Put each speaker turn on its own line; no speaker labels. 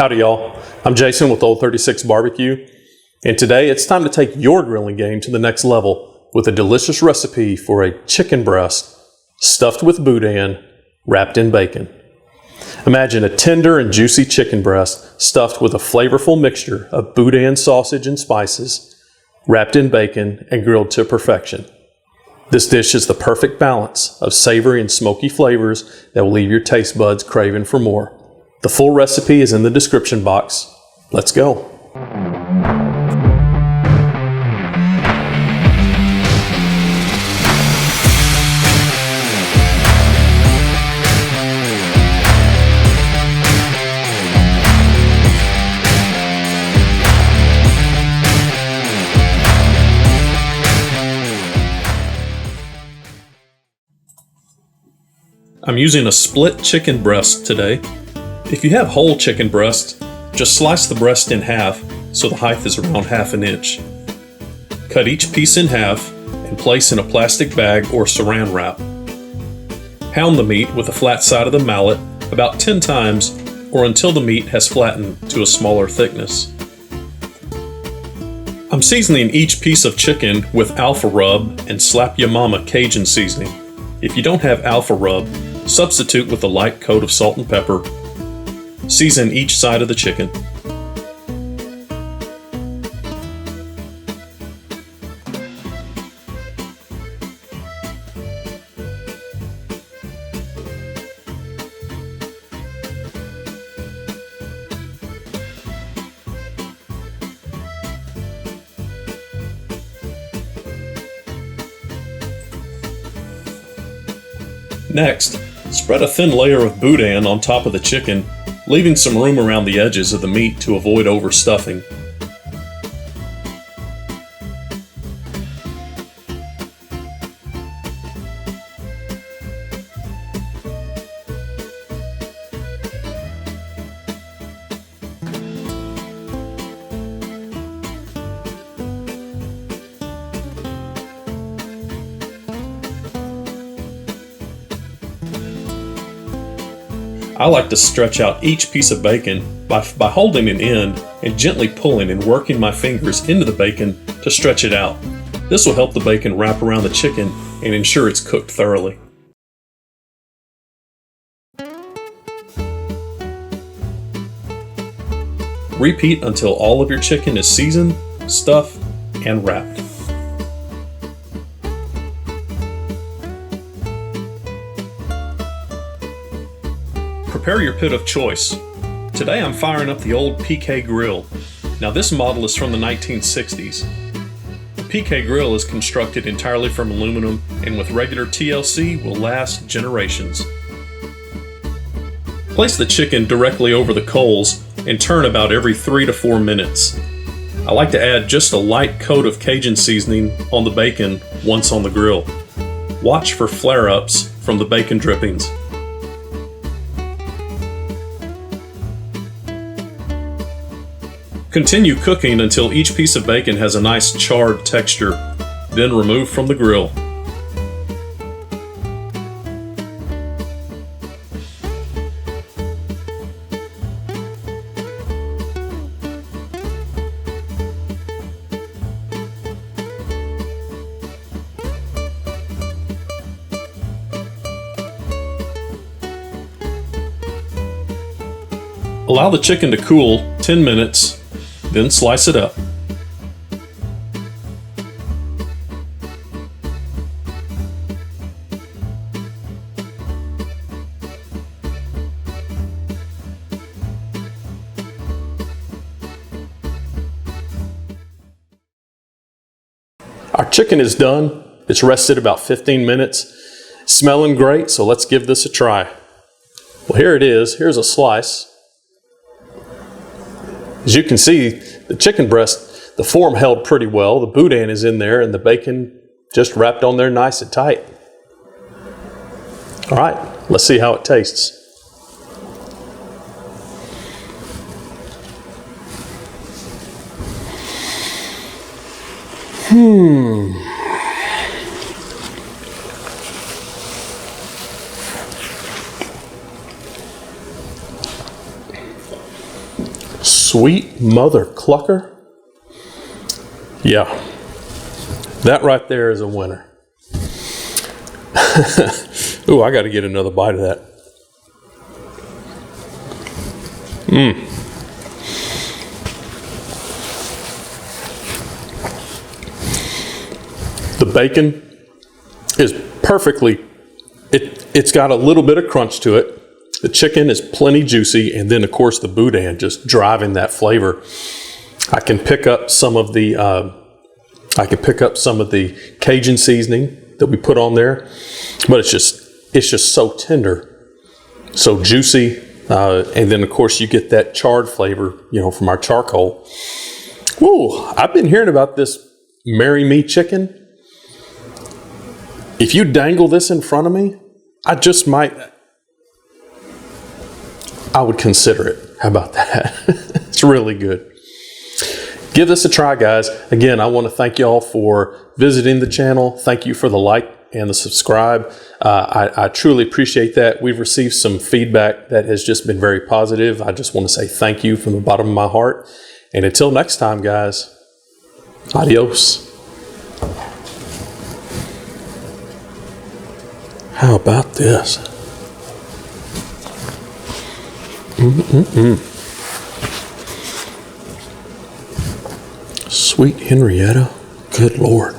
Howdy y'all, I'm Jason with Old 36 Barbecue, and today it's time to take your grilling game to the next level with a delicious recipe for a chicken breast stuffed with boudin, wrapped in bacon. Imagine a tender and juicy chicken breast stuffed with a flavorful mixture of boudin sausage and spices, wrapped in bacon and grilled to perfection. This dish is the perfect balance of savory and smoky flavors that will leave your taste buds craving for more. The full recipe is in the description box. Let's go. I'm using a split chicken breast today. If you have whole chicken breast, just slice the breast in half so the height is around 1/2 inch. Cut each piece in half and place in a plastic bag or saran wrap. Pound the meat with the flat side of the mallet about 10 times or until the meat has flattened to a smaller thickness. I'm seasoning each piece of chicken with Alpha Rub and Slap Ya Mama Cajun seasoning. If you don't have Alpha Rub, substitute with a light coat of salt and pepper. Season each side of the chicken. Next, spread a thin layer of boudin on top of the chicken, leaving some room around the edges of the meat to avoid overstuffing. I like to stretch out each piece of bacon by holding an end and gently pulling and working my fingers into the bacon to stretch it out. This will help the bacon wrap around the chicken and ensure it's cooked thoroughly. Repeat until all of your chicken is seasoned, stuffed, and wrapped. Prepare your pit of choice. Today I'm firing up the old PK grill. Now this model is from the 1960s. The PK grill is constructed entirely from aluminum and with regular TLC will last generations. Place the chicken directly over the coals and turn about every 3 to 4 minutes. I like to add just a light coat of Cajun seasoning on the bacon once on the grill. Watch for flare-ups from the bacon drippings. Continue cooking until each piece of bacon has a nice charred texture, then remove from the grill. Allow the chicken to cool 10 minutes. Then slice it up. Our chicken is done. It's rested about 15 minutes. Smelling great, so let's give this a try. Well, here it is. Here's a slice. As you can see, the chicken breast, the form held pretty well. The boudin is in there and the bacon just wrapped on there nice and tight. All right, let's see how it tastes. Sweet mother clucker. Yeah, that right there is a winner. Ooh, I got to get another bite of that. The bacon is perfectly, it's got a little bit of crunch to it. The chicken is plenty juicy, and then of course the boudin just driving that flavor. I can pick up some of the Cajun seasoning that we put on there, but it's just so tender, so juicy, and then of course you get that charred flavor, from our charcoal. Woo! I've been hearing about this Marry Me chicken. If you dangle this in front of me, I would consider it. How about that? It's really good. Give this a try, guys. Again, I want to thank y'all for visiting the channel. Thank you for the like and the subscribe. I truly appreciate that. We've received some feedback that has just been very positive. I just want to say thank you from the bottom of my heart. And until next time, guys, adios. How about this? Sweet Henrietta. Good Lord.